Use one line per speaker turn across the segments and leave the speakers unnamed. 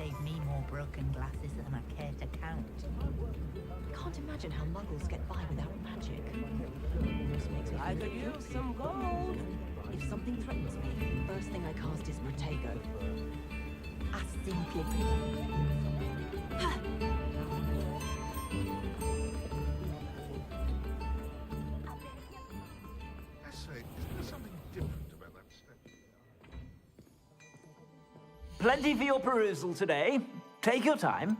save me more broken glasses than I care to count.
Can't imagine how muggles get by without magic. Almost makes me
I could use some gold.
If something threatens me, first thing I cast is Protego.
I simply...
I say, isn't there something different about that step?
Plenty for your perusal today. Take your time.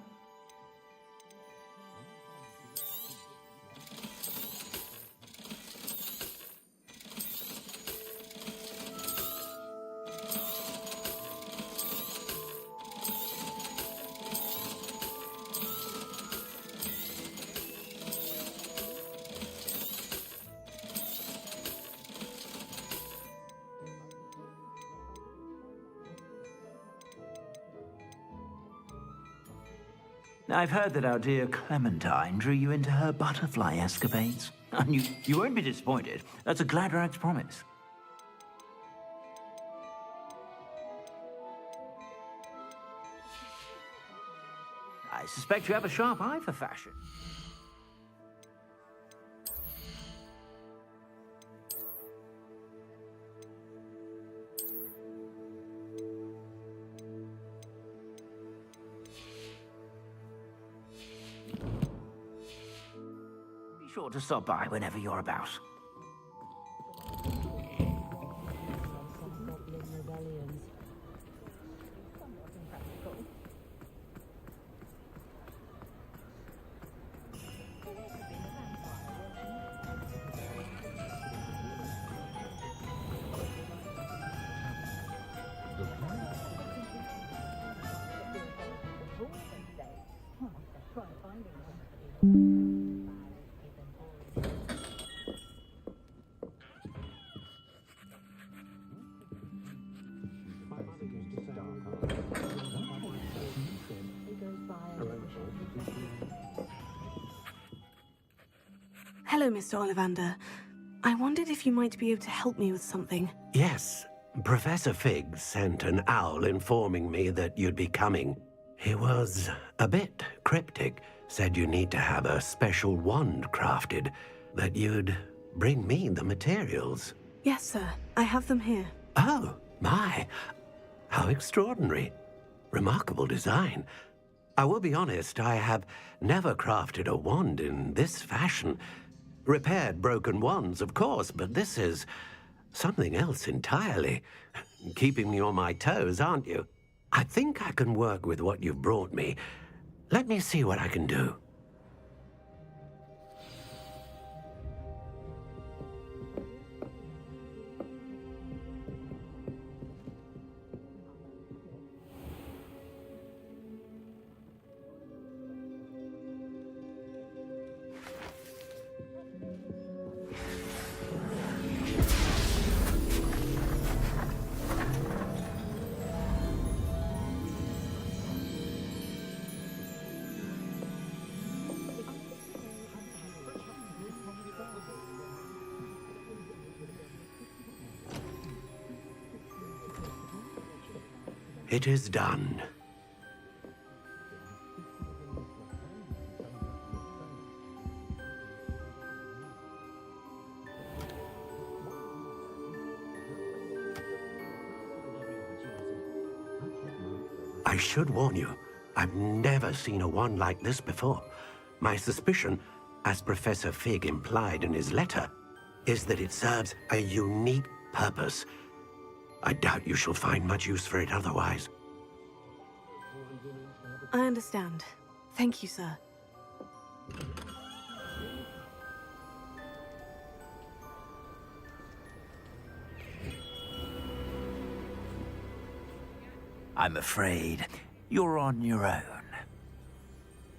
I've heard that our dear Clementine drew you into her butterfly escapades. And you won't be disappointed. That's a Gladrag's promise. I suspect you have a sharp eye for fashion. Be sure to stop by whenever you're about.
Hello, Mr. Ollivander. I wondered if you might be able to help me with something.
Yes. Professor Fig sent an owl informing me that you'd be coming. He was a bit cryptic, said you need to have a special wand crafted, that you'd bring me the materials.
Yes, sir. I have them here.
Oh, my. How extraordinary. Remarkable design. I will be honest, I have never crafted a wand in this fashion. Repaired broken wands, of course, but this is something else entirely. Keeping me on my toes, aren't you? I think I can work with what you've brought me. Let me see what I can do. It is done. I should warn you, I've never seen a wand like this before. My suspicion, as Professor Fig implied in his letter, is that it serves a unique purpose. I doubt you shall find much use for it otherwise.
I understand. Thank you, sir.
I'm afraid you're on your own.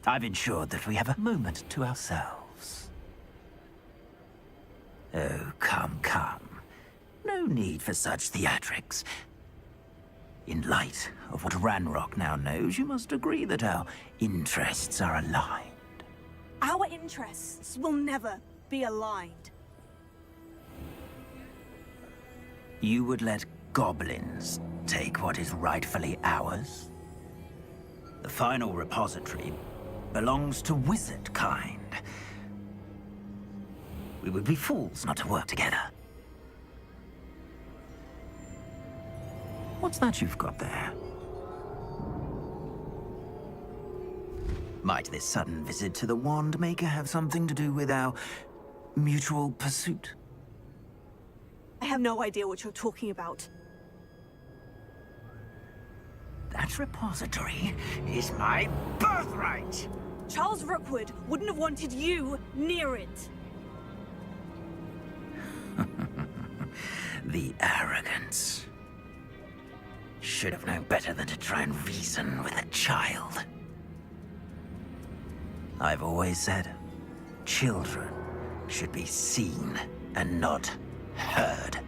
I've ensured that we have a moment to ourselves. Oh, come, come. No need for such theatrics. In light of what Ranrock now knows, you must agree that our interests are aligned.
Our interests will never be aligned.
You would let goblins take what is rightfully ours? final repository belongs to wizard kind. We would be fools not to work together. What's that you've got there? Might this sudden visit to the Wand Maker have something to do with our mutual pursuit?
I have no idea what you're talking about.
That repository is my birthright!
Charles Rookwood wouldn't have wanted you near it.
The arrogance. Should have known better than to try and reason with a child. I've always said, children should be seen and not heard.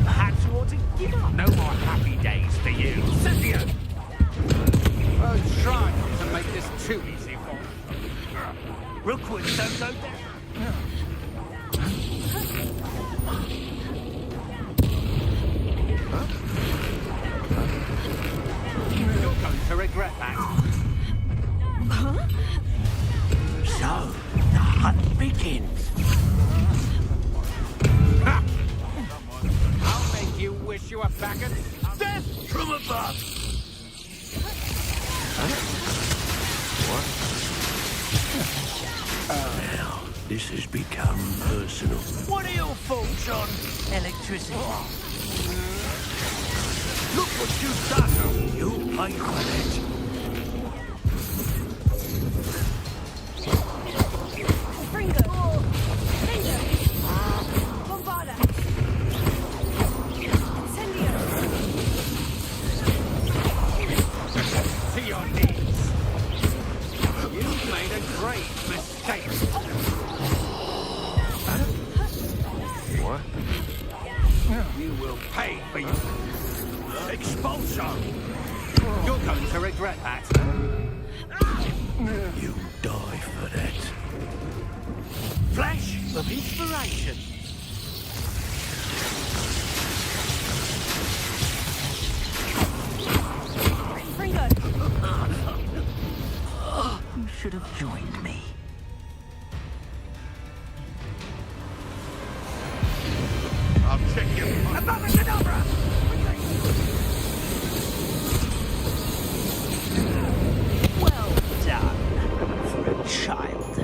Perhaps you ought to give up. No more happy days for you. Cynthia! Oh, try not to make this too easy for me. Rookwood, don't go there. You're going to regret that.
So, the hunt begins.
I'll make you wish you were back at death from above.
Now, this has become personal.
What are your thoughts on electricity? Look what you've done.
You pay for it.
Fringo! Fringo! Bombarda! Incendio!
To your knees. You've made a great mistake.
What?
You will pay for your expulsion. You're going to regret that.
You die for that.
Flash of inspiration.
Fringo!
You should have joined me.
I'll check you.
Abracadabra! Well done for a child.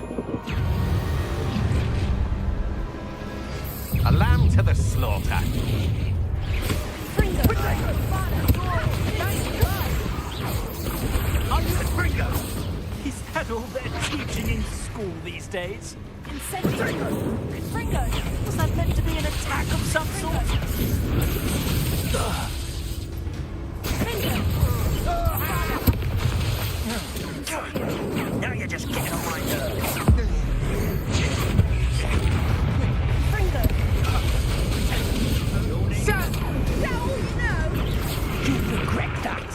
A lamb to the slaughter.
Fringo!
Are you a Fringo? Is that all they're teaching in school these days?
Incendio! Fringo!
Was that meant to be an attack of some sort?
Now you're just getting on my nerves.
Fringo!
You regret that.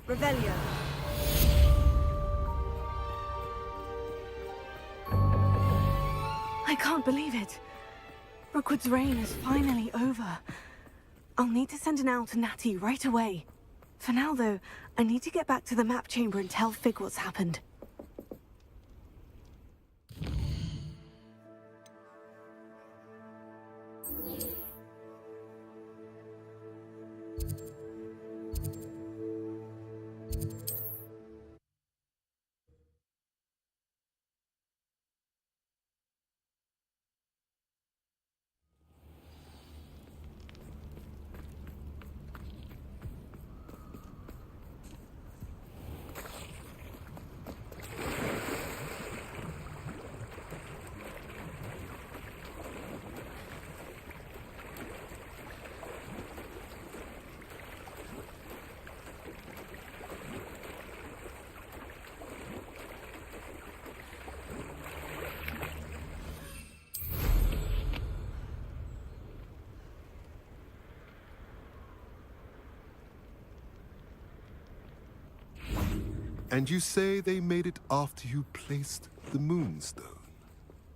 Revelio. I can't believe it. Rookwood's reign is finally over. I'll need to send an owl to Natty right away. For now, though, I need to get back to the map chamber and tell Fig what's happened.
And you say they made it after you placed the moonstone?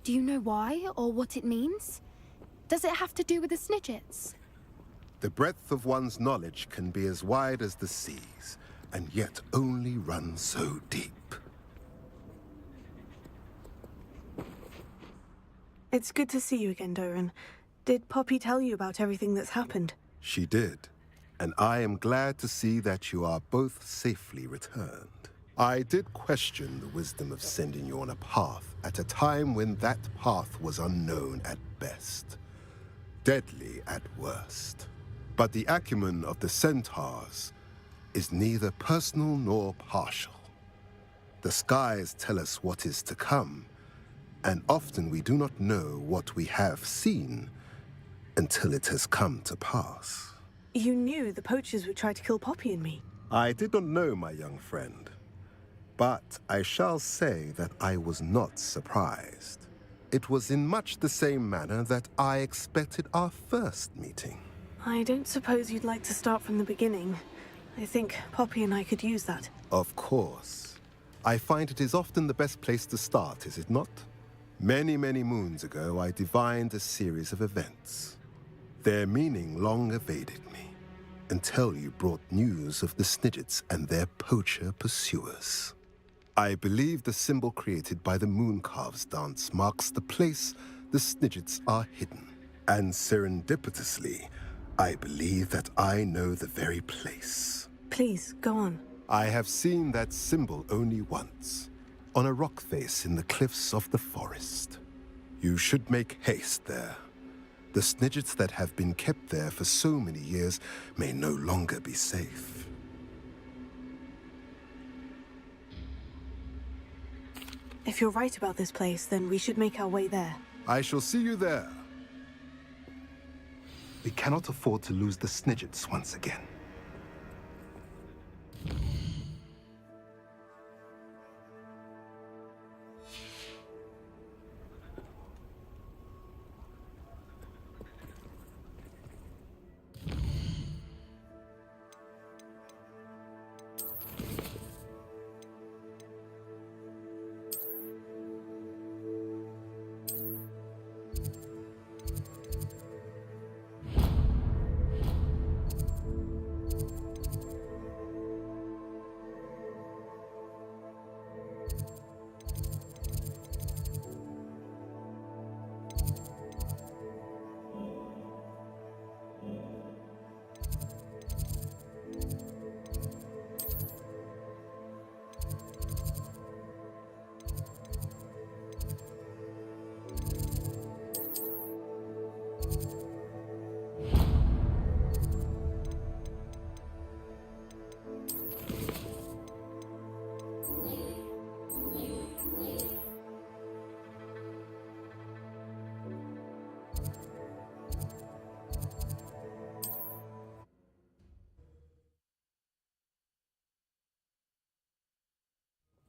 Do you know why or what it means? Does it have to do with the Snidgets?
The breadth of one's knowledge can be as wide as the seas, and yet only run so deep.
It's good to see you again, Doran. Did Poppy tell you about everything that's happened?
She did, and I am glad to see that you are both safely returned. I did question the wisdom of sending you on a path at a time when that path was unknown at best, deadly at worst. But the acumen of the centaurs is neither personal nor partial. The skies tell us what is to come, and often we do not know what we have seen until it has come to pass.
You knew the poachers would try to kill Poppy and me.
I did not know, my young friend, but I shall say that I was not surprised. It was in much the same manner that I expected our first meeting.
I don't suppose you'd like to start from the beginning. I think Poppy and I could use that.
Of course. I find it is often the best place to start, is it not? Many, many moons ago, I divined a series of events. Their meaning long evaded me, until you brought news of the Snidgets and their poacher pursuers. I believe the symbol created by the Mooncalves dance marks the place the Snidgets are hidden. And serendipitously, I believe that I know the very place.
Please, go on.
I have seen that symbol only once, on a rock face in the cliffs of the forest. You should make haste there. The Snidgets that have been kept there for so many years may no longer be safe.
If you're right about this place, then we should make our way there.
I shall see you there. We cannot afford to lose the Snidgets once again.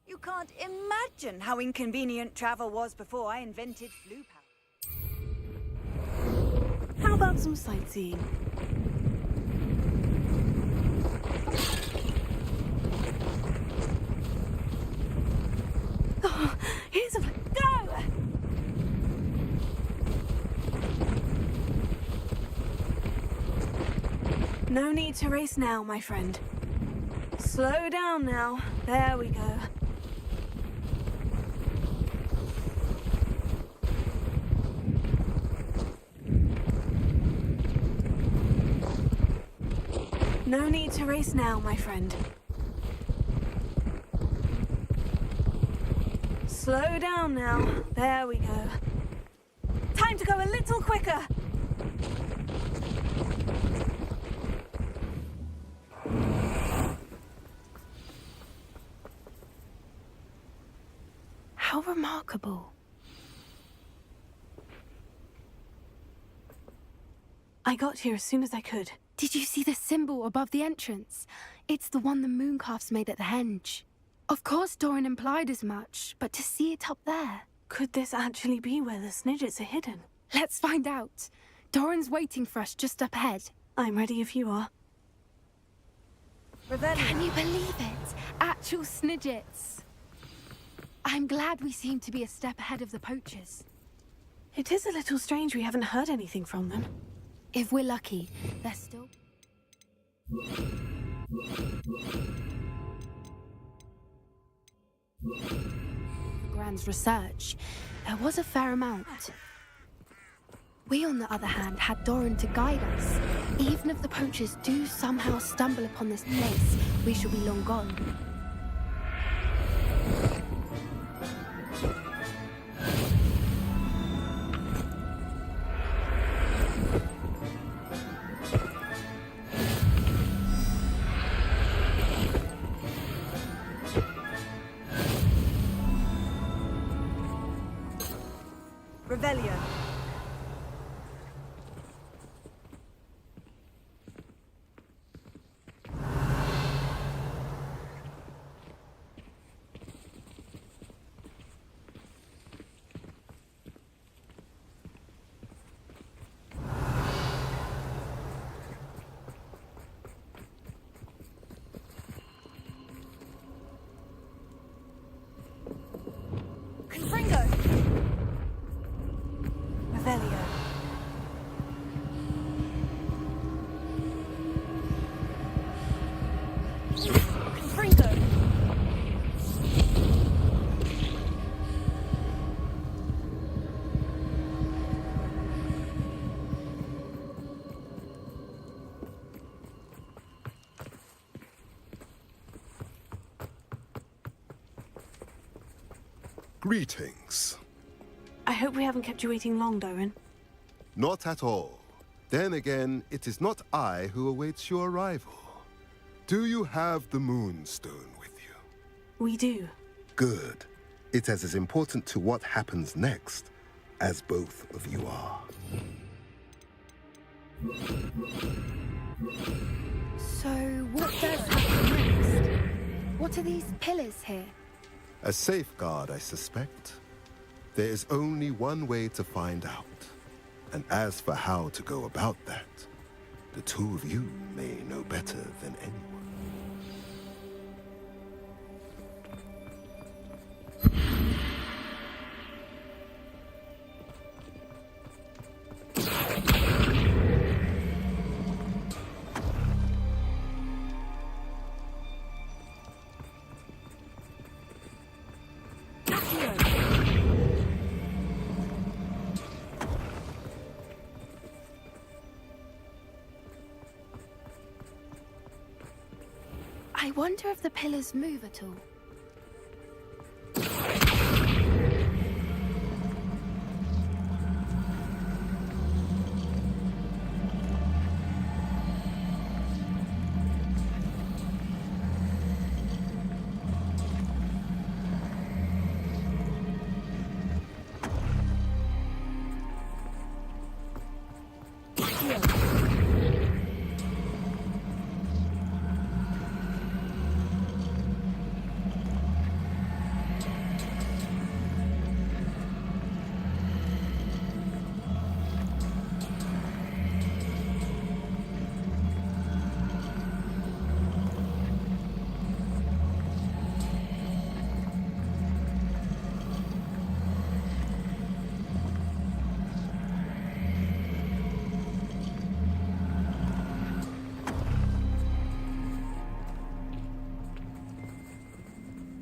You can't imagine how inconvenient travel was before I invented flu power.
How about some sightseeing? Oh, here's a... Go! No need to race now, my friend. Slow down now. There we go. No need to race now, my friend. Slow down now. There we go. Time to go a little quicker.
How remarkable.
I got here as soon as I could.
Did you see the symbol above the entrance? It's the one the Mooncalves made at the henge. Of course Doran implied as much, but to see it up there...
Could this actually be where the Snidgets are hidden?
Let's find out. Doran's waiting for us just up ahead.
I'm ready if you are.
Can you believe it? Actual snidgets. I'm glad we seem to be a step ahead of the poachers.
It is a little strange we haven't heard anything from them.
If we're lucky, they're still... Gran's research, there was a fair amount. We, on the other hand, had Doran to guide us. Even if the poachers do somehow stumble upon this place, we shall be long gone.
Revelio. Confringo. Revelio. Confringo.
Greetings.
I hope we haven't kept you waiting long, Doran.
Not at all. Then again, it is not I who awaits your arrival. Do you have the Moonstone with you?
We do.
Good. It is as important to what happens next as both of you are.
So, what does happen next? What are these pillars here?
A safeguard, I suspect. There is only one way to find out. And as for how to go about that, the two of you may know better than anyone.
I wonder if the pillars move at all.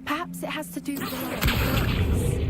Perhaps it has to do with the light and darkness.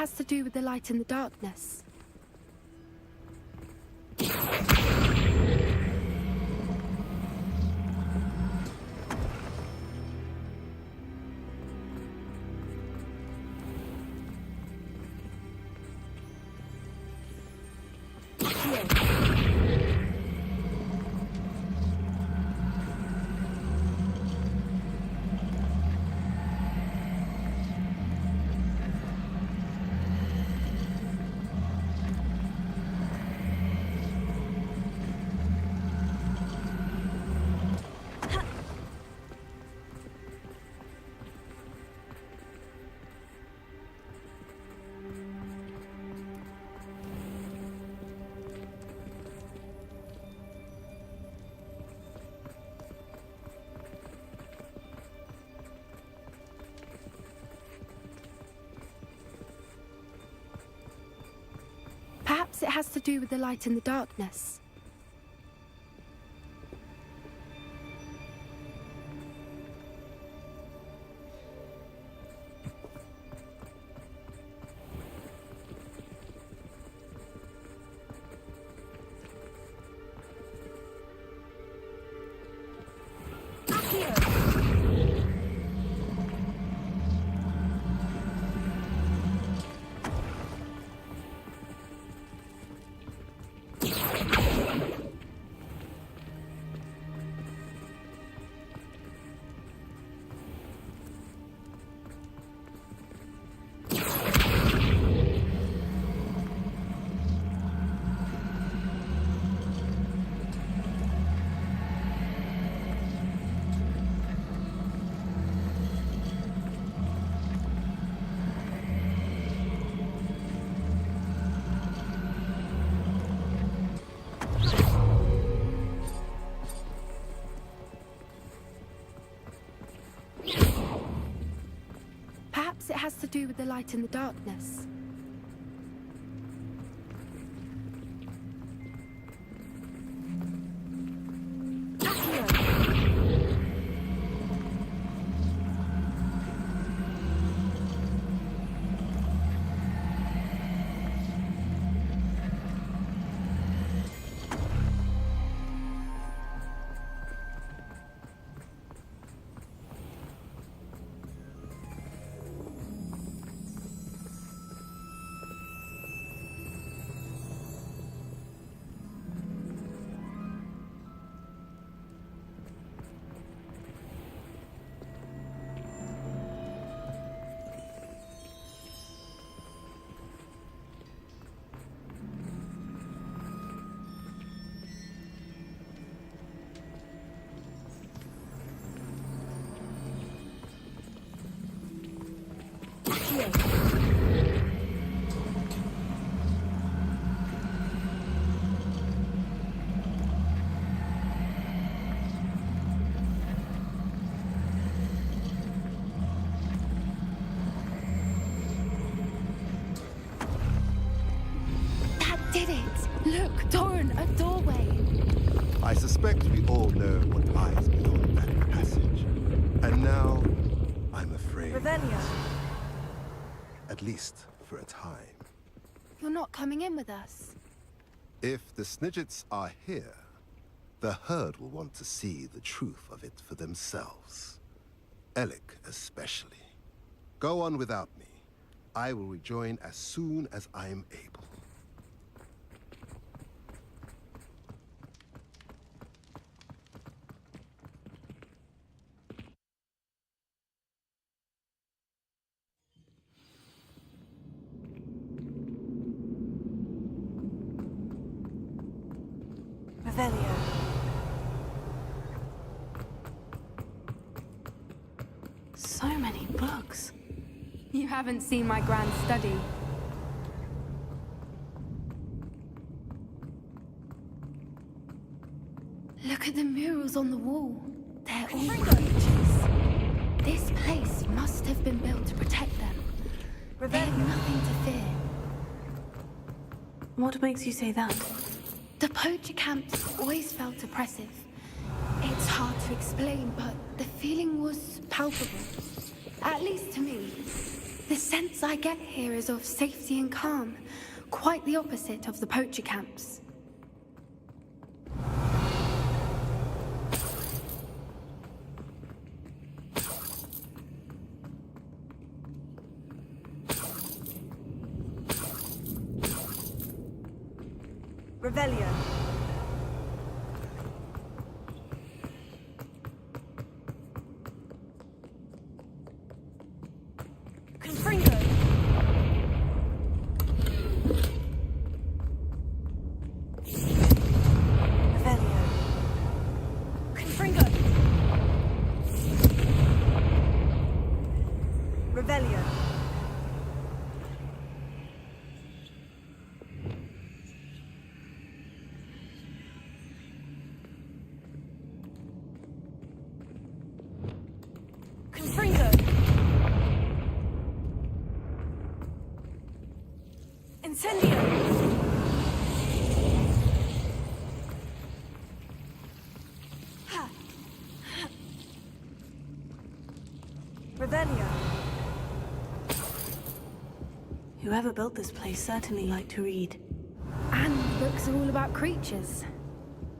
has to do with the light and the darkness. Perhaps it has to do with the light and the darkness. Perhaps it has to do with the light and the darkness. Did it! Look, Doran, a doorway!
I suspect we all know what lies beyond that passage. And now, I'm afraid.
Revelio.
At least for a time.
You're not coming in with us.
If the Snidgets are here, the herd will want to see the truth of it for themselves. Alec especially. Go on without me. I will rejoin as soon as I am able.
Revelio. So many books.
You haven't seen my grand study. Look at the murals on the wall. They're all creatures. This place must have been built to protect them. They have nothing to fear.
What makes you say that?
The poacher camps always felt oppressive. It's hard to explain, but the feeling was palpable. At least to me. The sense I get here is of safety and calm, quite the opposite of the poacher camps.
Revelio. Confringo. Revelio. Confringo. Revelio. Confringo. Incendio. Ha. Revelio.
Whoever built this place certainly liked to read.
And the books are all about creatures.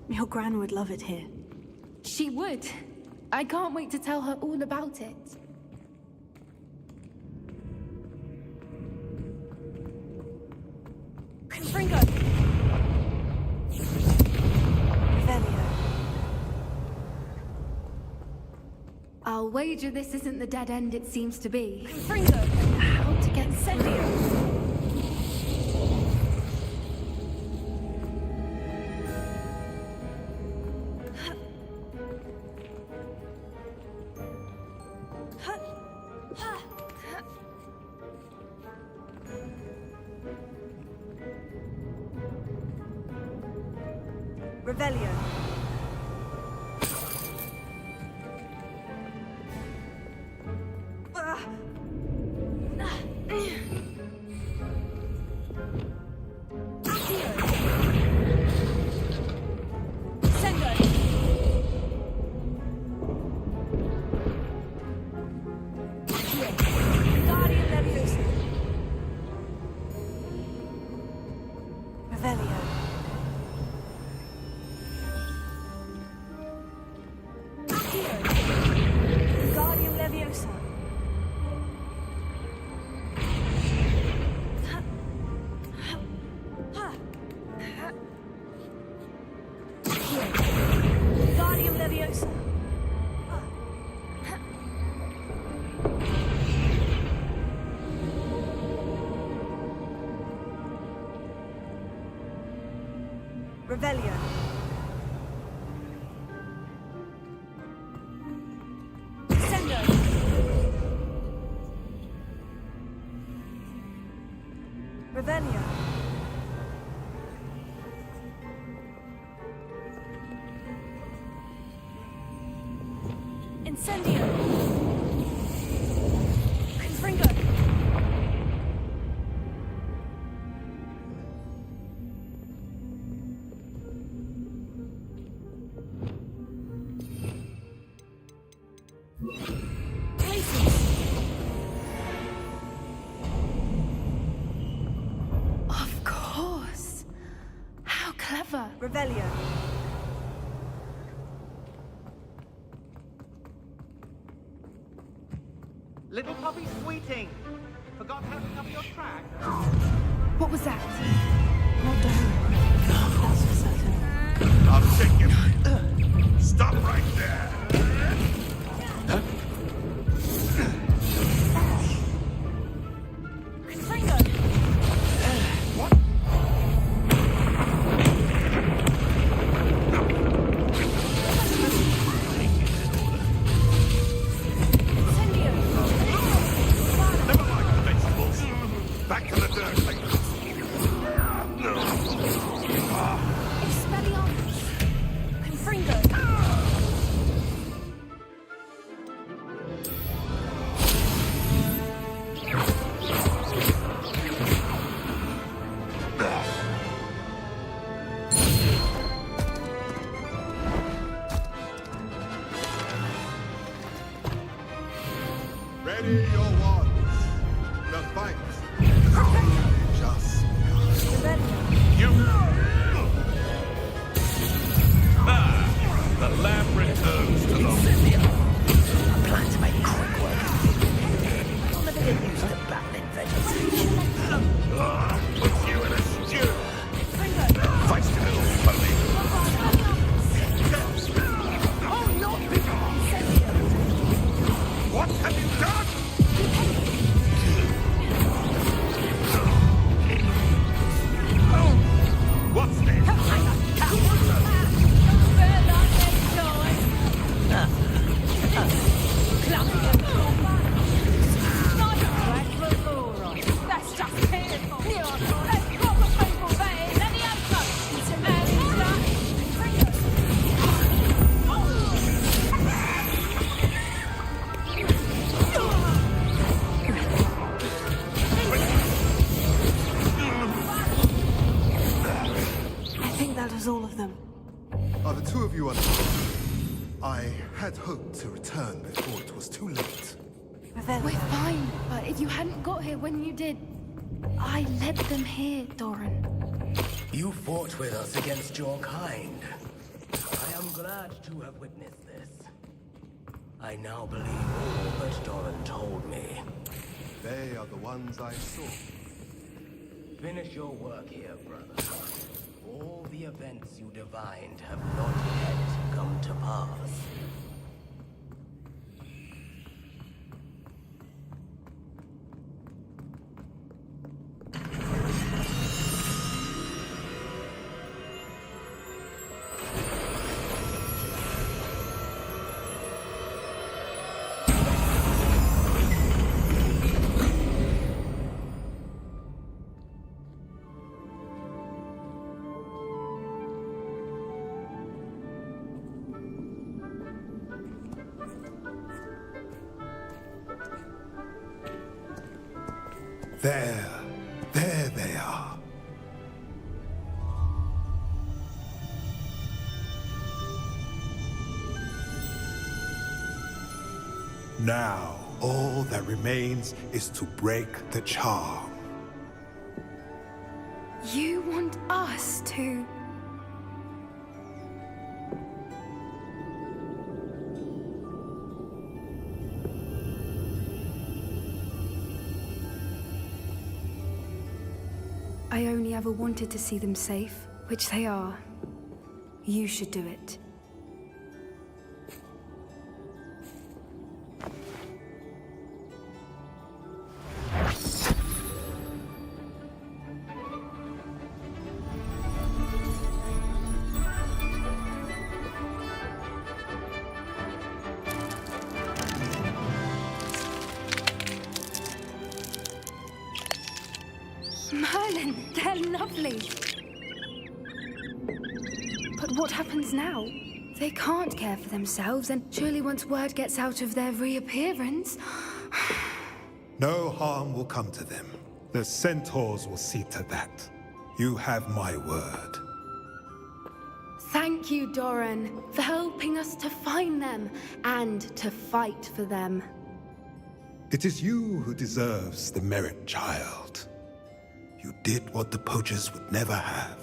Your Gran would love it here.
She would. I can't wait to tell her all about it.
Confringo. Revelio.
I'll wager this isn't the dead end it seems to be.
Confringo.
How to get
Incendio. Revelio. Revelio. Sendo. Revelio. Incendio. Confringo.
Of course. How clever.
Revelio.
Little puppy sweeting. Forgot how to cover your track?
What was that?
Not Darren. That's for certain.
I'll take you. Stop right there.
Confringo.
What?
Incendio.
Never mind the vegetables. Back to the dirt. No.
Expelliarmus. Confringo.
Ready your wands. I had hoped to return before it was too late.
We're fine, but if you hadn't got here when you did, I led them here, Doran.
You fought with us against your kind. I am glad to have witnessed this. I now believe all that Doran told me.
They are the ones I saw.
Finish your work here, brother. All the events you divined have not yet come to pass.
There they are. Now, all that remains is to break the charm.
You want us to... I only ever wanted to see them safe, which they are. You should do it. Merlin, they're lovely. But what happens now? They can't care for themselves, and surely once word gets out of their reappearance...
No harm will come to them. The centaurs will see to that. You have my word.
Thank you, Doran, for helping us to find them and to fight for them.
It is you who deserves the merit, child. You did what the poachers would never have.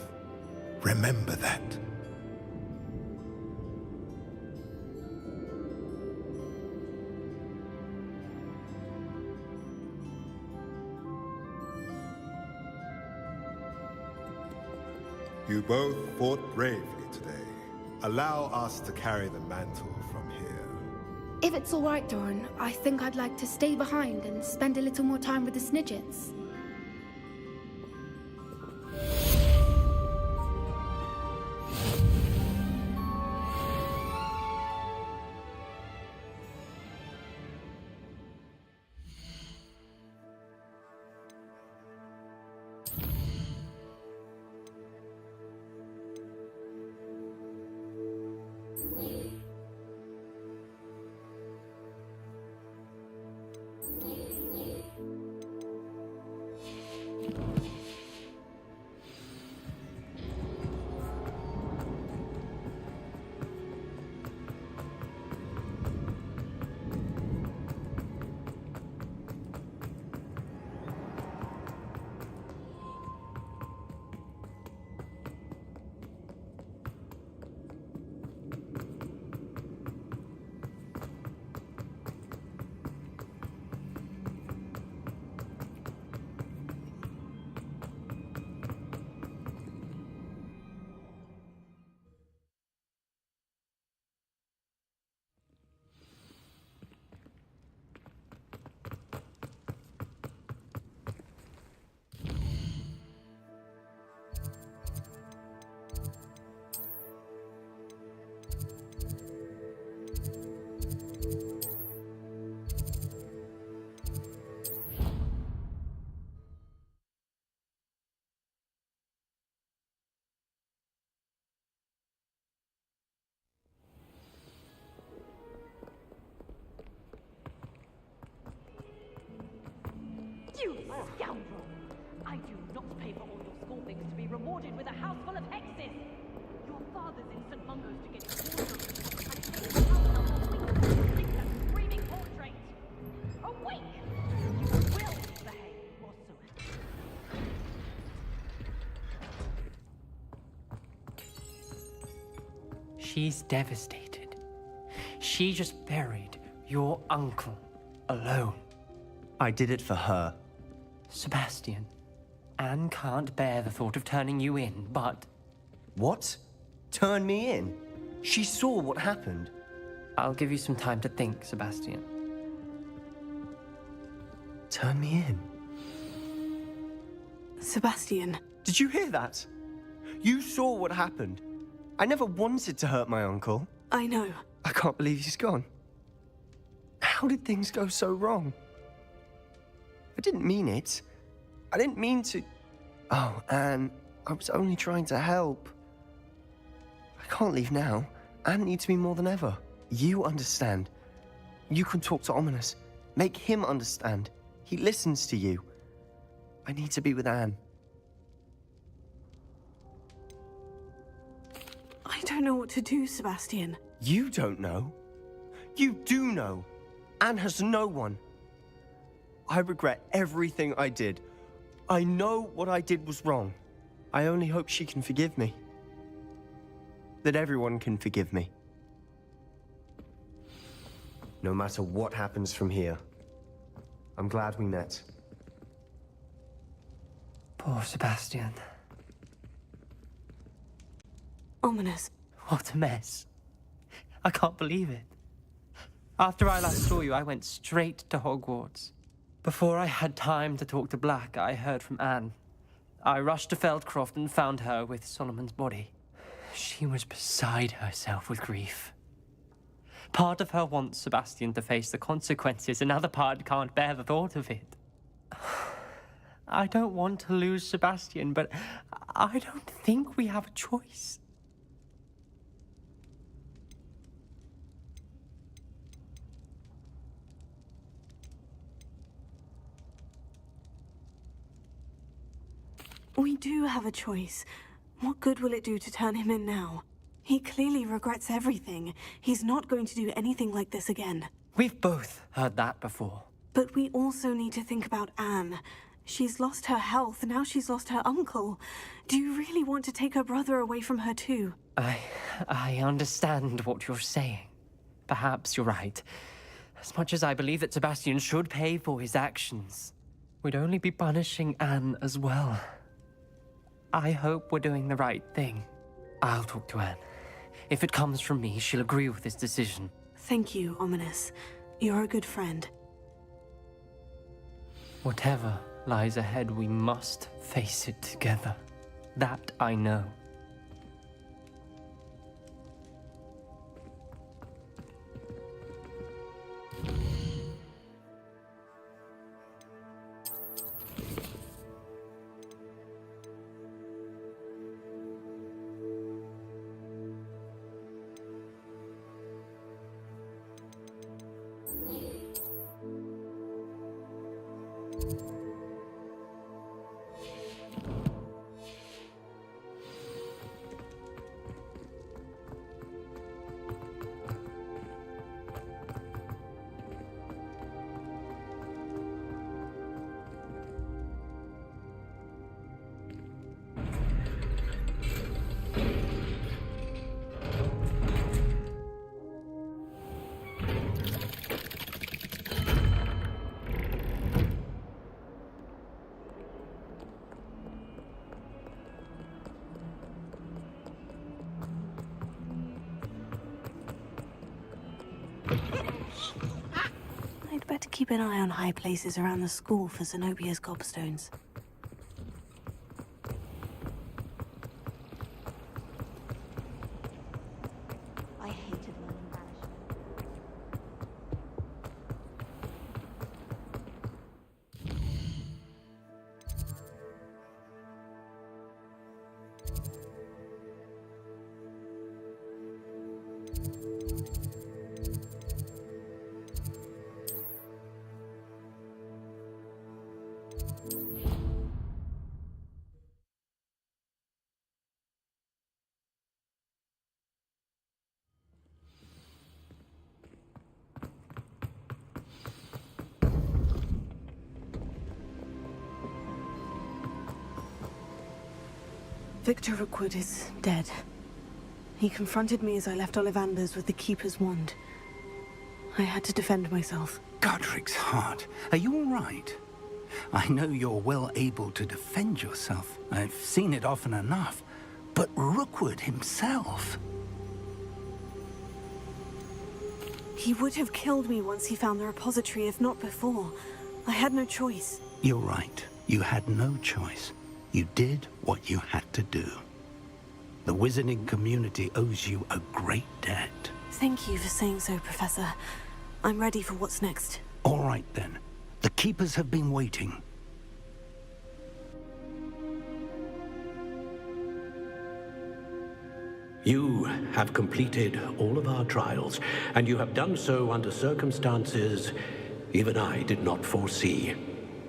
Remember that. You both fought bravely today. Allow us to carry the mantle from here.
If it's all right, Doran, I think I'd like to stay behind and spend a little more time with the Snidgets.
You scoundrel! I do not pay for all your school things to be rewarded with a house full of hexes! Your father's in St. Mungo's to get his water. I paid
She's devastated. She just buried your uncle alone.
I did it for her.
Sebastian, Anne can't bear the thought of turning you in, but...
What? Turn me in? She saw what happened.
I'll give you some time to think, Sebastian.
Turn me in?
Sebastian.
Did you hear that? You saw what happened. I never wanted to hurt my uncle.
I know.
I can't believe he's gone. How did things go so wrong? I didn't mean it. I didn't mean to... Oh, Anne, I was only trying to help. I can't leave now. Anne needs me more than ever. You understand. You can talk to Ominous. Make him understand. He listens to you. I need to be with Anne.
I don't know what to do, Sebastian.
You don't know. You do know. Anne has no one. I regret everything I did. I know what I did was wrong. I only hope she can forgive me. That everyone can forgive me. No matter what happens from here, I'm glad we met.
Poor Sebastian.
Ominous.
What a mess. I can't believe it. After I last saw you, I went straight to Hogwarts. Before I had time to talk to Black, I heard from Anne. I rushed to Feldcroft and found her with Solomon's body. She was beside herself with grief. Part of her wants Sebastian to face the consequences, another part can't bear the thought of it. I don't want to lose Sebastian, but I don't think we have a choice.
We do have a choice. What good will it do to turn him in now? He clearly regrets everything. He's not going to do anything like this again.
We've both heard that before.
But we also need to think about Anne. She's lost her health, now she's lost her uncle. Do you really want to take her brother away from her too?
I understand what you're saying. Perhaps you're right. As much as I believe that Sebastian should pay for his actions, we'd only be punishing Anne as well. I hope we're doing the right thing. I'll talk to Anne. If it comes from me, she'll agree with this decision.
Thank you, Ominous. You're a good friend.
Whatever lies ahead, we must face it together. That I know.
I'd better keep an eye on high places around the school for Zenobia's gobstones.
I hated learning banishment.
Victor Rookwood is dead. He confronted me as I left Ollivander's with the Keeper's wand. I had to defend myself.
Godric's heart. Are you all right? I know you're well able to defend yourself. I've seen it often enough. But Rookwood himself...
He would have killed me once he found the repository, if not before. I had no choice.
You're right. You had no choice. You did what you had to do. The wizarding community owes you a great debt.
Thank you for saying so, Professor. I'm ready for what's next.
All right, then. The Keepers have been waiting.
You have completed all of our trials, and you have done so under circumstances even I did not foresee.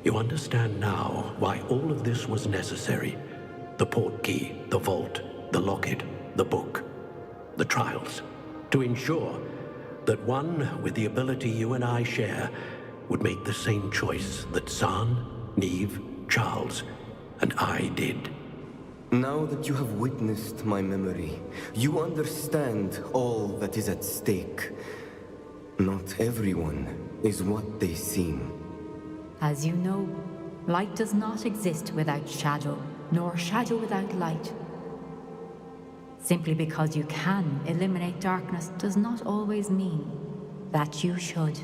You understand now why all of this was necessary. The portkey, the vault, the locket, the book, the trials. To ensure that one with the ability you and I share would make the same choice that Zahn, Neve, Charles, and I did.
Now that you have witnessed my memory, you understand all that is at stake. Not everyone is what they seem.
As you know, light does not exist without shadow, nor shadow without light. Simply because you can eliminate darkness does not always mean that you should.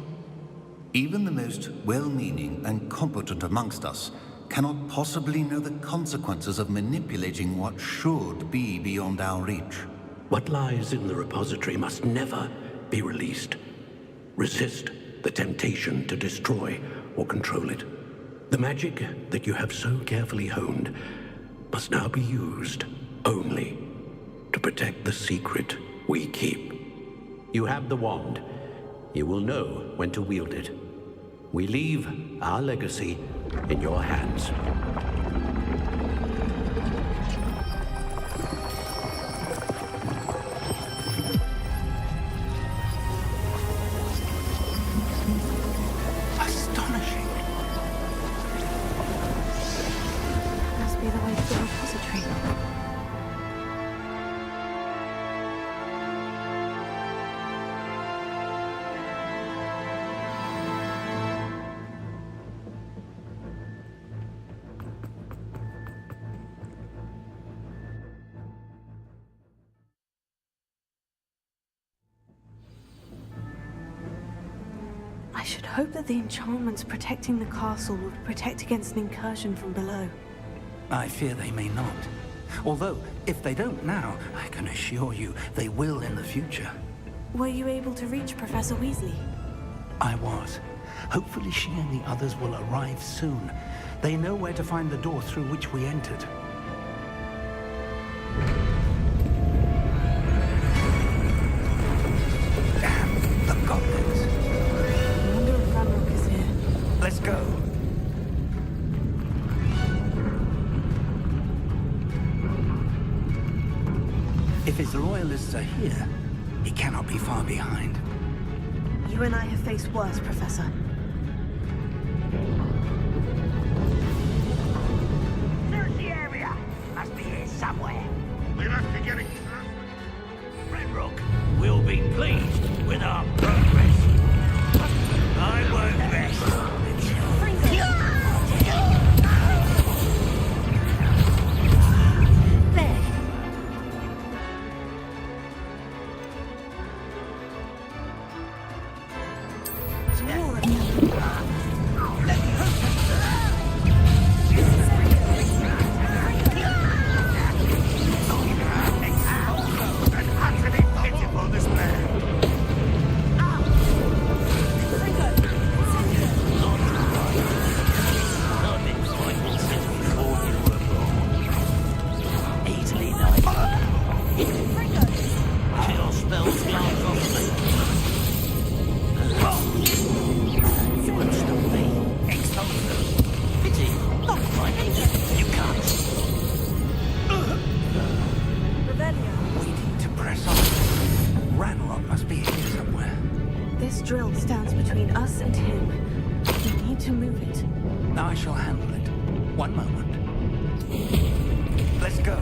Even the most well-meaning and competent amongst us cannot possibly know the consequences of manipulating what should be beyond our reach.
What lies in the repository must never be released. Resist the temptation to destroy or control it. The magic that you have so carefully honed must now be used only to protect the secret we keep. You have the wand. You will know when to wield it. We leave our legacy in your hands.
Astonishing.
Must be the way to the repository. I should hope that the enchantments protecting the castle would protect against an incursion from below.
I fear they may not. Although, if they don't now, I can assure you they will in the future.
Were you able to reach Professor Weasley?
I was. Hopefully she and the others will arrive soon. They know where to find the door through which we entered. Damn, the goblins.
I wonder if Ranrock is here.
Let's go. If his loyalists are here, he cannot be far behind.
You and I have faced worse, Professor.
Search the area. Must be here somewhere.
We'll have to get it.
Ranrock will be pleased with our progress. I won't rest.
This drill stands between us and him. We need to move it.
I shall handle it. One moment. Let's go.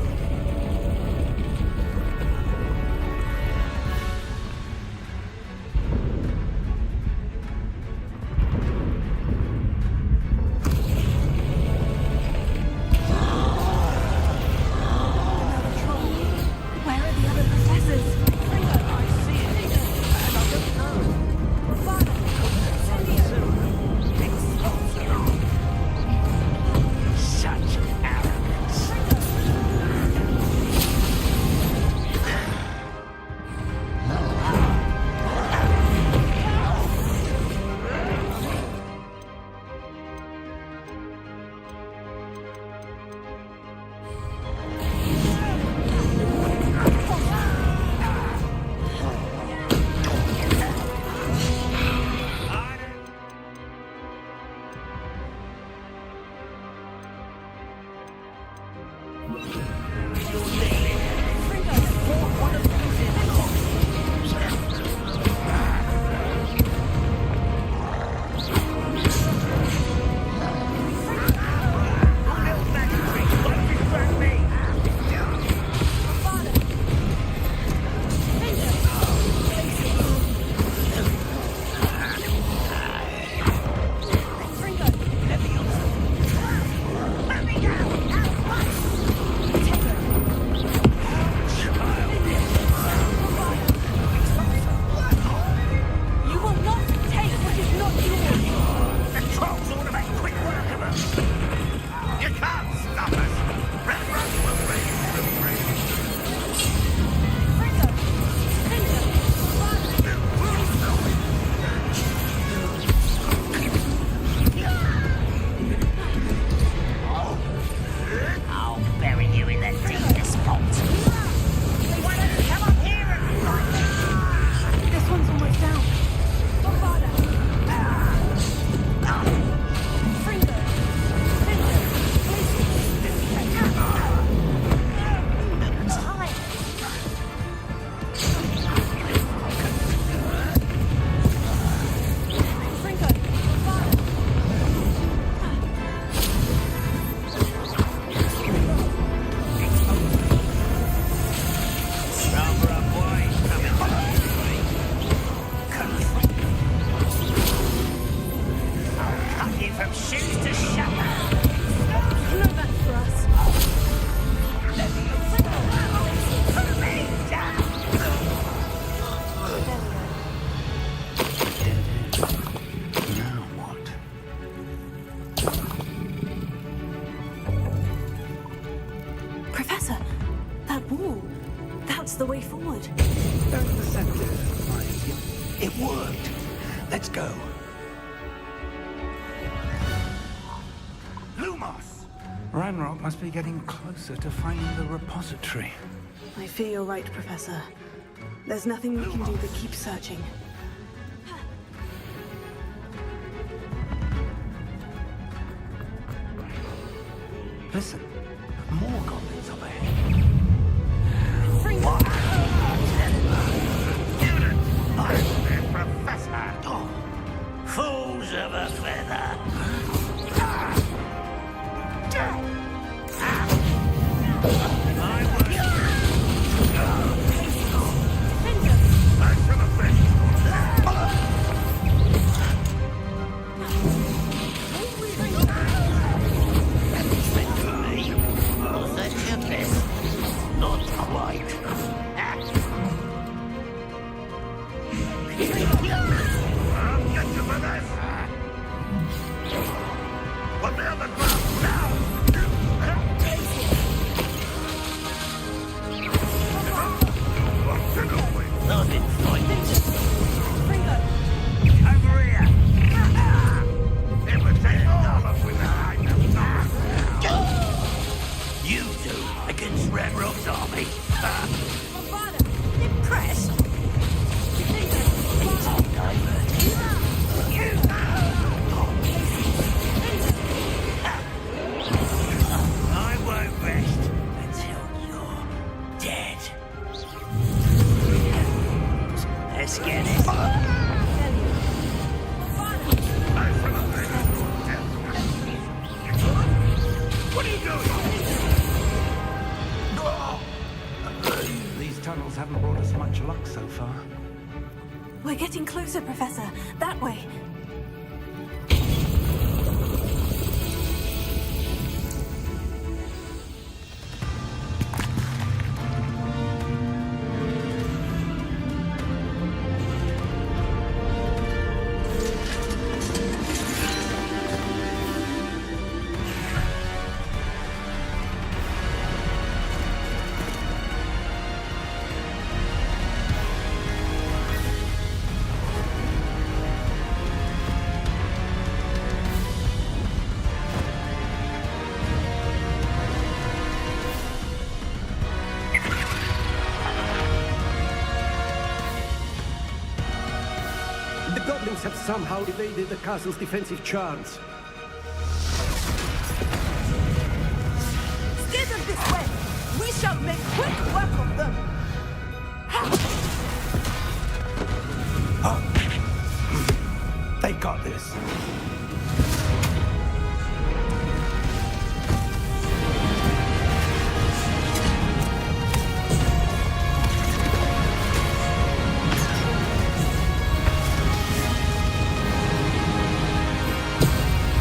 onward.
Very perceptive, mind. It worked. Let's go. Lumos! Ranrock must be getting closer to finding the repository.
I fear you're right, Professor. There's nothing we can do but keep searching.
Listen, more goblins up ahead.
Professor! Oh, fools of a feather! Not quite. I'll get you for this! Put me on the ground now! Not in fight. Over here! It would take all of without you two against Ranrock's army.
Impressed?
I won't rest until you're dead. Let's get it. What are you doing?
These tunnels haven't brought us much luck so far.
We're getting closer, Professor. That way.
The goblins have somehow evaded the castle's defensive charms.
Steer them this way! We shall make quick work of them!
They got this.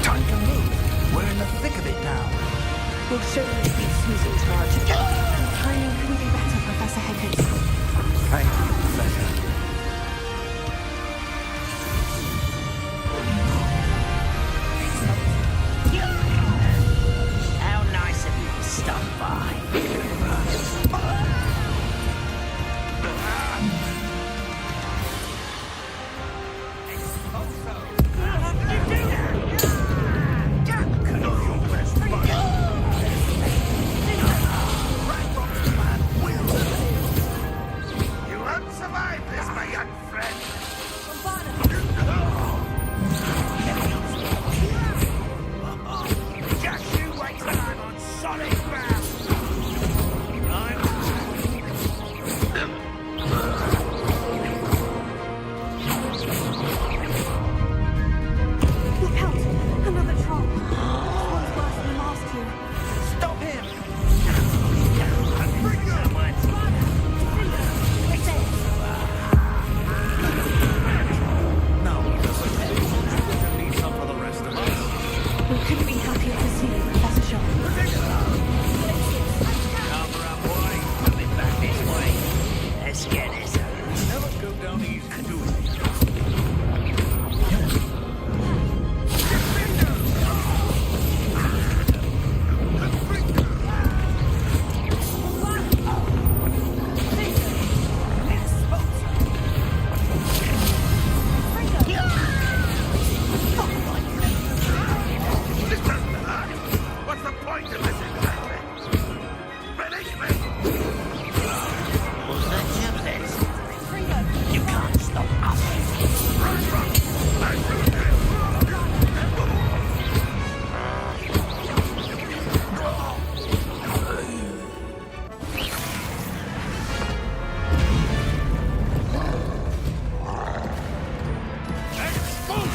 Time to move. We're in the thick of it now.
We'll surely be season charge. Timing couldn't be better, Professor Higgins.
Thank you, Professor.
How nice of you to stop by.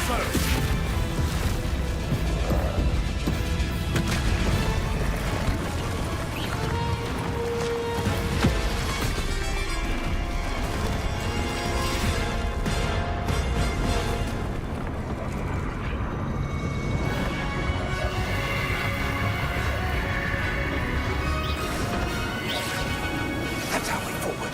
first.
That's our way forward.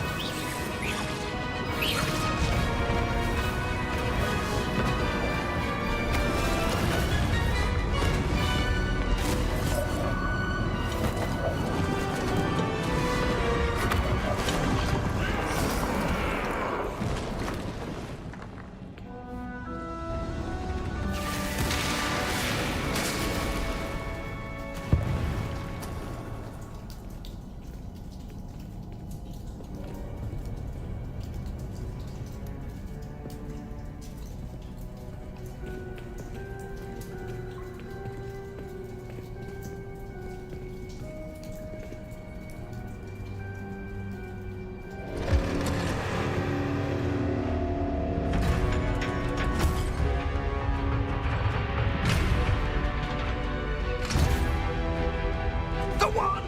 The wand!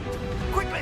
Quickly!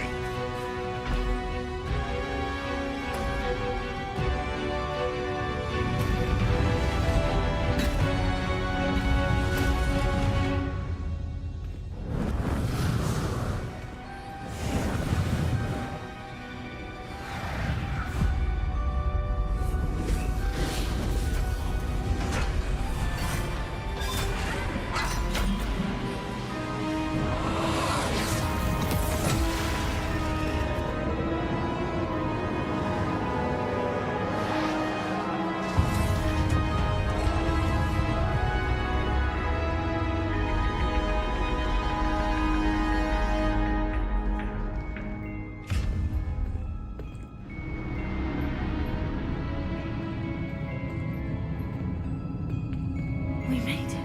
We made it.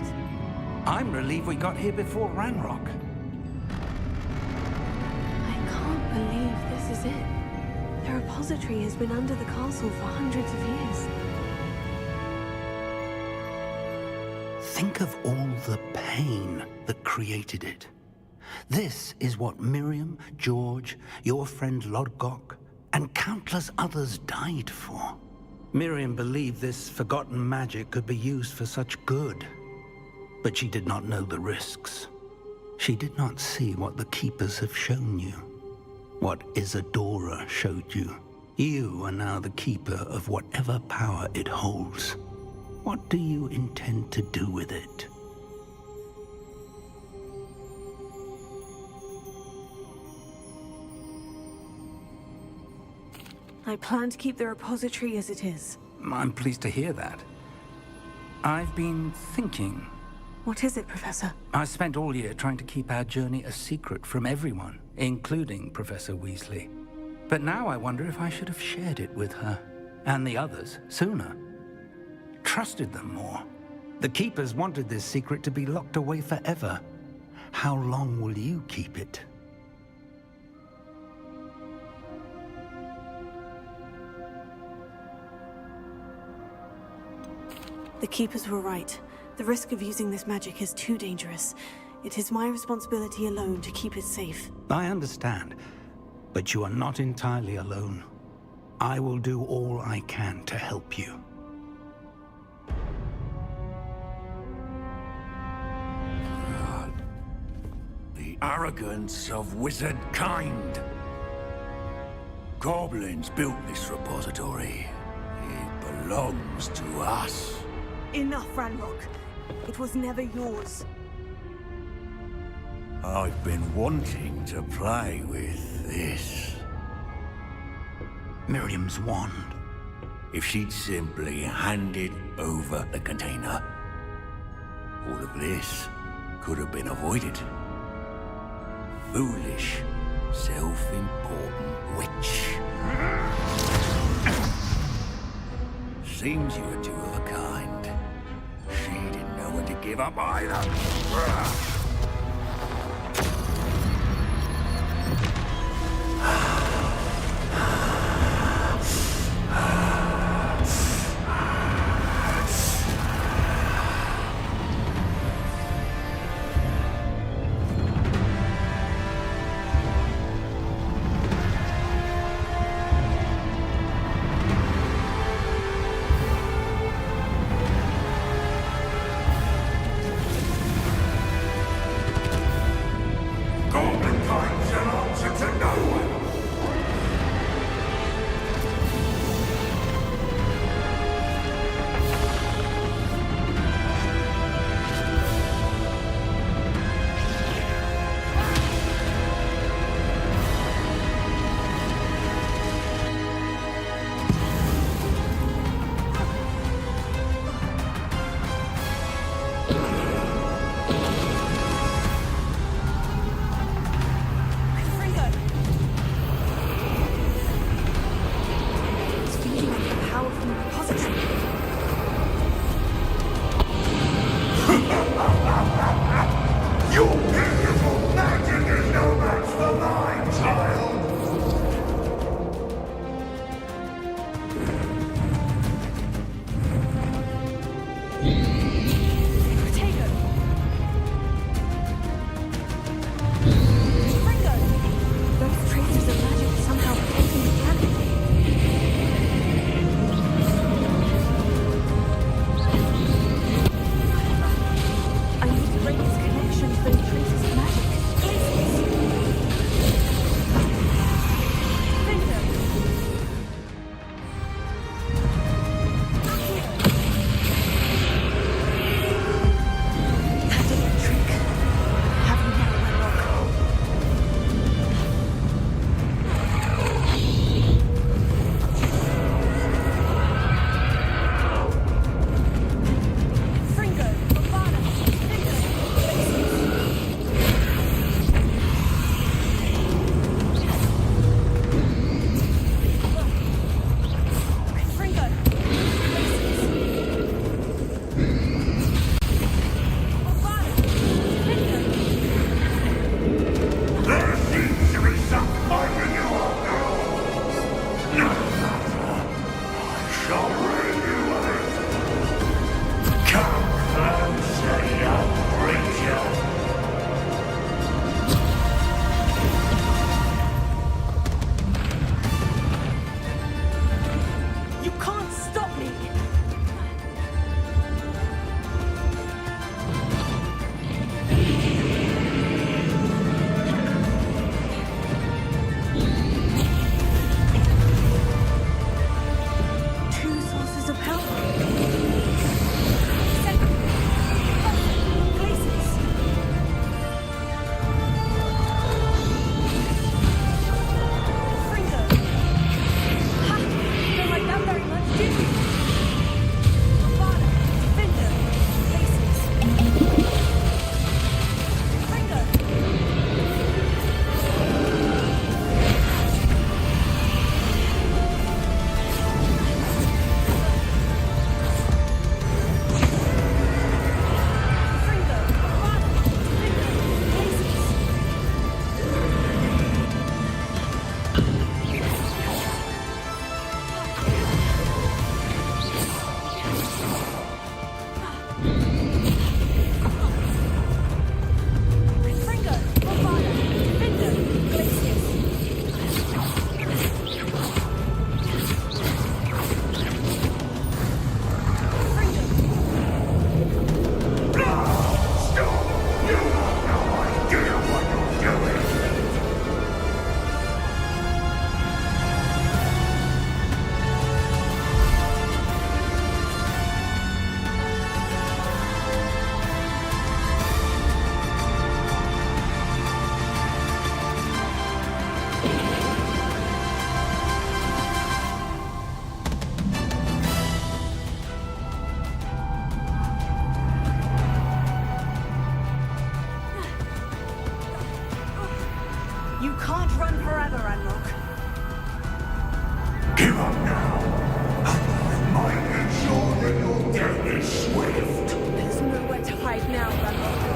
I'm relieved we got here before Ranrock.
I can't believe this is it. The repository has been under the castle for hundreds of years.
Think of all the pain that created it. This is what Miriam, George, your friend Lodgok, and countless others died for. Miriam believed this forgotten magic could be used for such good, but she did not know the risks. She did not see what the Keepers have shown you, what Isadora showed you. You are now the Keeper of whatever power it holds. What do you intend to do with it?
I plan to keep the repository as it is.
I'm pleased to hear that. I've been thinking.
What is it, Professor?
I spent all year trying to keep our journey a secret from everyone, including Professor Weasley. But now I wonder if I should have shared it with her, and the others, sooner. Trusted them more. The Keepers wanted this secret to be locked away forever. How long will you keep it?
The Keepers were right. The risk of using this magic is too dangerous. It is my responsibility alone to keep it safe.
I understand, but you are not entirely alone. I will do all I can to help you.
The arrogance of wizard kind. Goblins built this repository. It belongs to us.
Enough, Ranrock. It was never yours.
I've been wanting to play with this.
Miriam's wand.
If she'd simply handed over the container, all of this could have been avoided. Foolish, self-important witch. Seems you were two of a kind. She didn't know when to give up either.
Those traces of magic are somehow protecting the planet. I need to break this connection to those traces of magic. That did the trick. Have you now, Unlock?
There seems to be some fight in you all now. I shall rid you of it. Come closer, young creature.
You can't stop me! Two sources of power. Places. Fringo. Ha! Don't like that very much, do you? Avada. Defender. Places. Fringo. You can't run forever, Unlock.
Give up now. Might ensure that your death is swift.
There's nowhere to hide now, Unlock.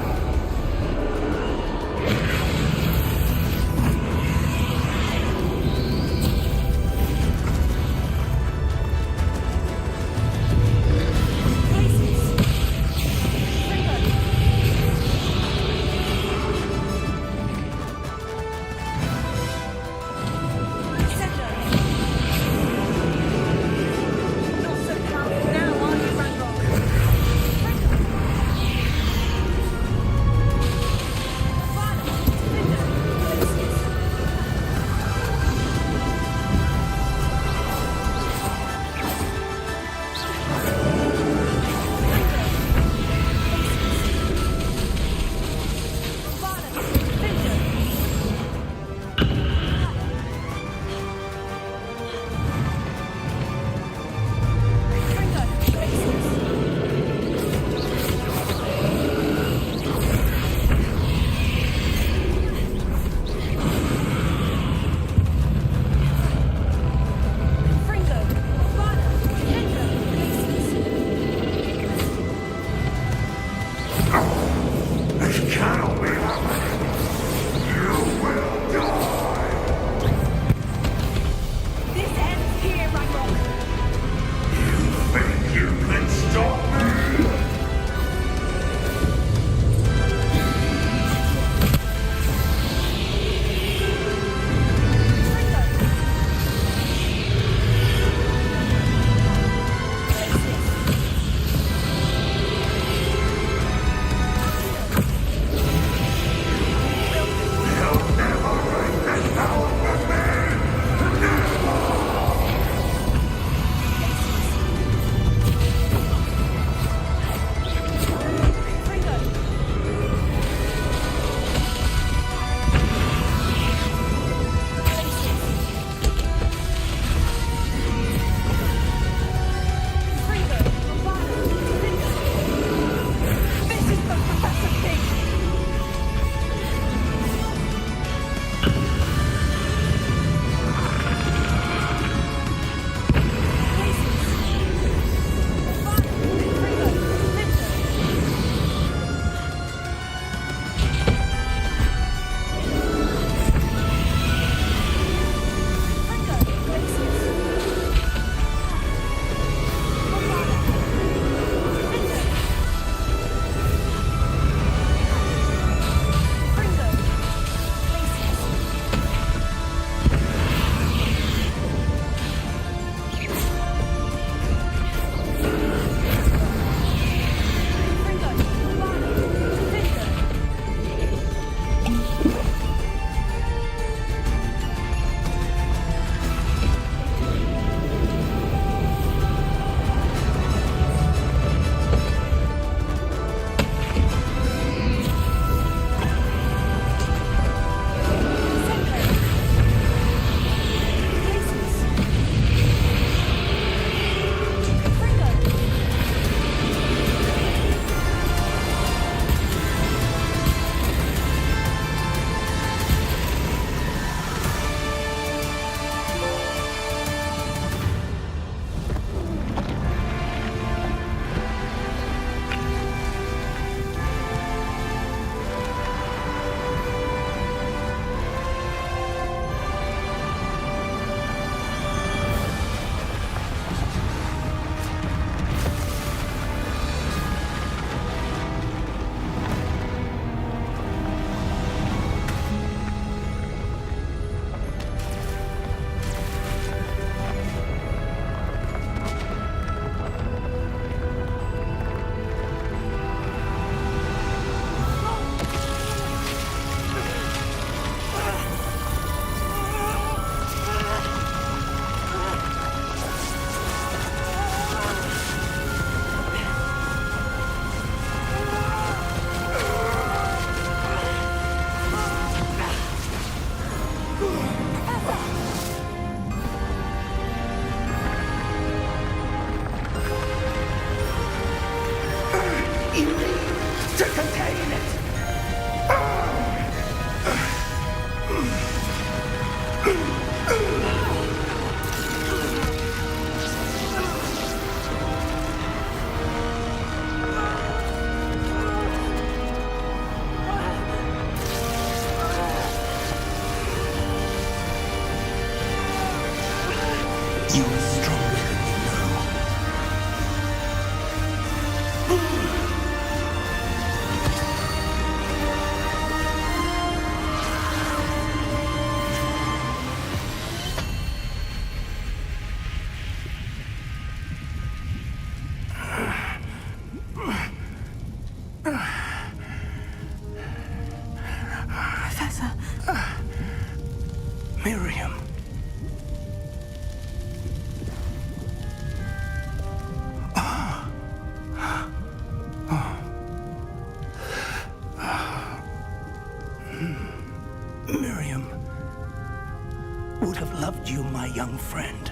would have loved you, my young friend.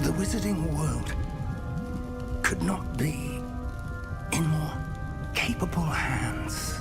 The wizarding world could not be in more capable hands.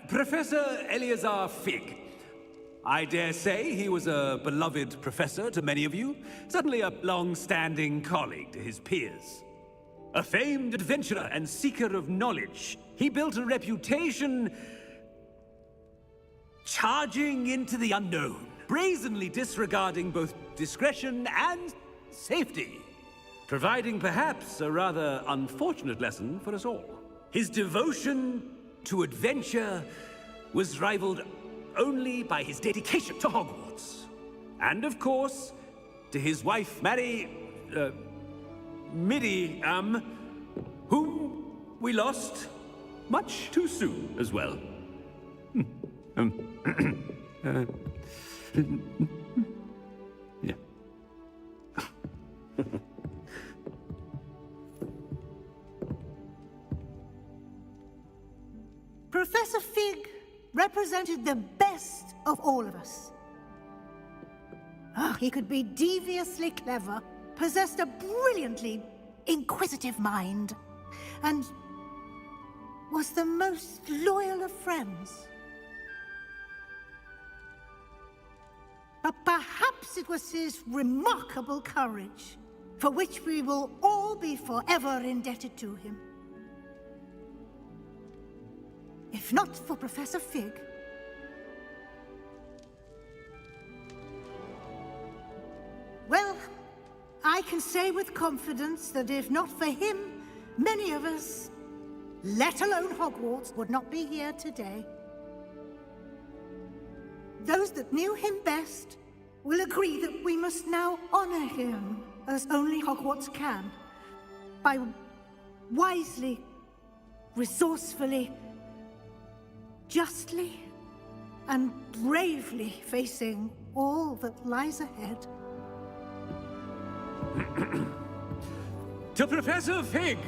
Professor Eleazar Fig. I dare say he was a beloved professor to many of you, certainly a long-standing colleague to his peers. A famed adventurer and seeker of knowledge, he built a reputation charging into the unknown, brazenly disregarding both discretion and safety, providing perhaps a rather unfortunate lesson for us all. His devotion to adventure was rivaled only by his dedication to Hogwarts. And of course, to his wife, Middy, whom we lost much too soon as well. Yeah.
Professor Fig represented the best of all of us. He could be deviously clever, possessed a brilliantly inquisitive mind, and was the most loyal of friends. But perhaps it was his remarkable courage, for which we will all be forever indebted to him. If not for Professor Fig, well, I can say with confidence that if not for him, many of us, let alone Hogwarts, would not be here today. Those that knew him best will agree that we must now honor him as only Hogwarts can, by wisely, resourcefully, justly and bravely facing all that lies ahead.
To Professor Fig!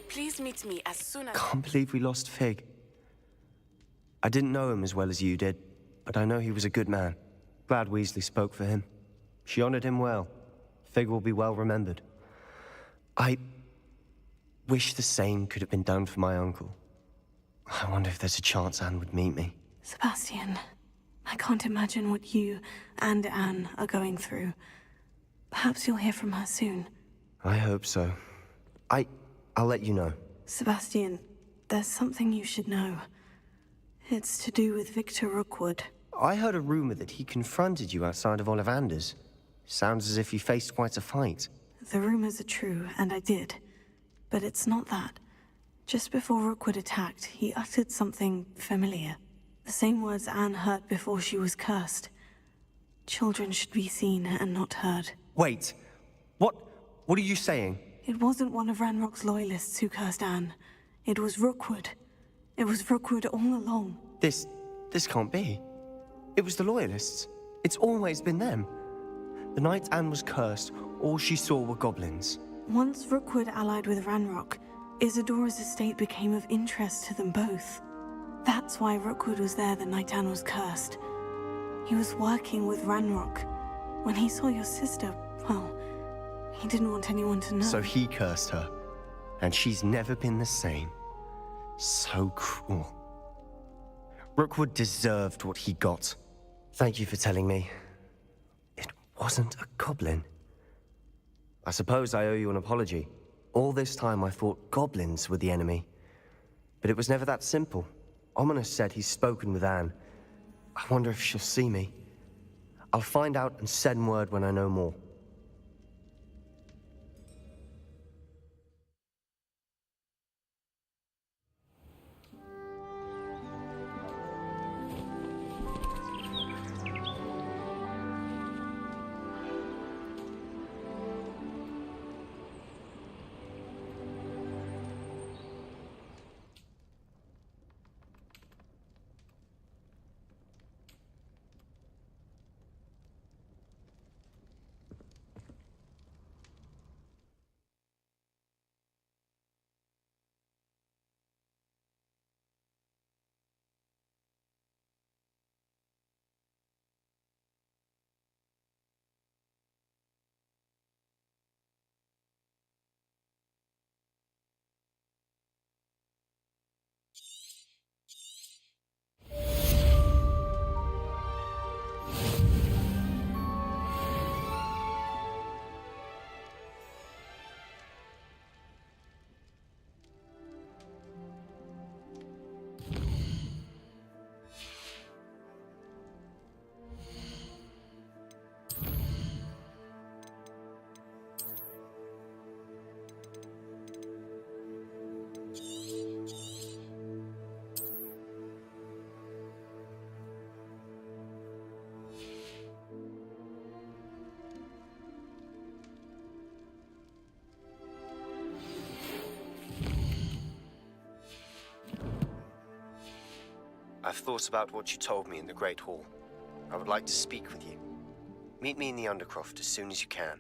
Please meet me as soon as...
Can't believe we lost Fig. I didn't know him as well as you did, but I know he was a good man. Glad Weasley spoke for him. She honored him well. Fig will be well remembered. I wish the same could have been done for my uncle. I wonder if there's a chance Anne would meet me.
Sebastian, I can't imagine what you and Anne are going through. Perhaps you'll hear from her soon.
I hope so. I'll let you know.
Sebastian, there's something you should know. It's to do with Victor Rookwood.
I heard a rumor that he confronted you outside of Ollivander's. Sounds as if you faced quite a fight.
The rumors are true, and I did. But it's not that. Just before Rookwood attacked, he uttered something familiar. The same words Anne heard before she was cursed. Children should be seen and not heard.
Wait. What are you saying?
It wasn't one of Ranrock's loyalists who cursed Anne. It was Rookwood. It was Rookwood all along.
This can't be. It was the loyalists. It's always been them. The night Anne was cursed, all she saw were goblins.
Once Rookwood allied with Ranrock, Isadora's estate became of interest to them both. That's why Rookwood was there the night Anne was cursed. He was working with Ranrock. When he saw your sister, well, he didn't want anyone to know.
So he cursed her, and she's never been the same. So cruel. Rookwood deserved what he got. Thank you for telling me. It wasn't a goblin. I suppose I owe you an apology. All this time I thought goblins were the enemy. But it was never that simple. Ominous said he's spoken with Anne. I wonder if she'll see me. I'll find out and send word when I know more. I've thought about what you told me in the Great Hall. I would like to speak with you. Meet me in the Undercroft as soon as you can.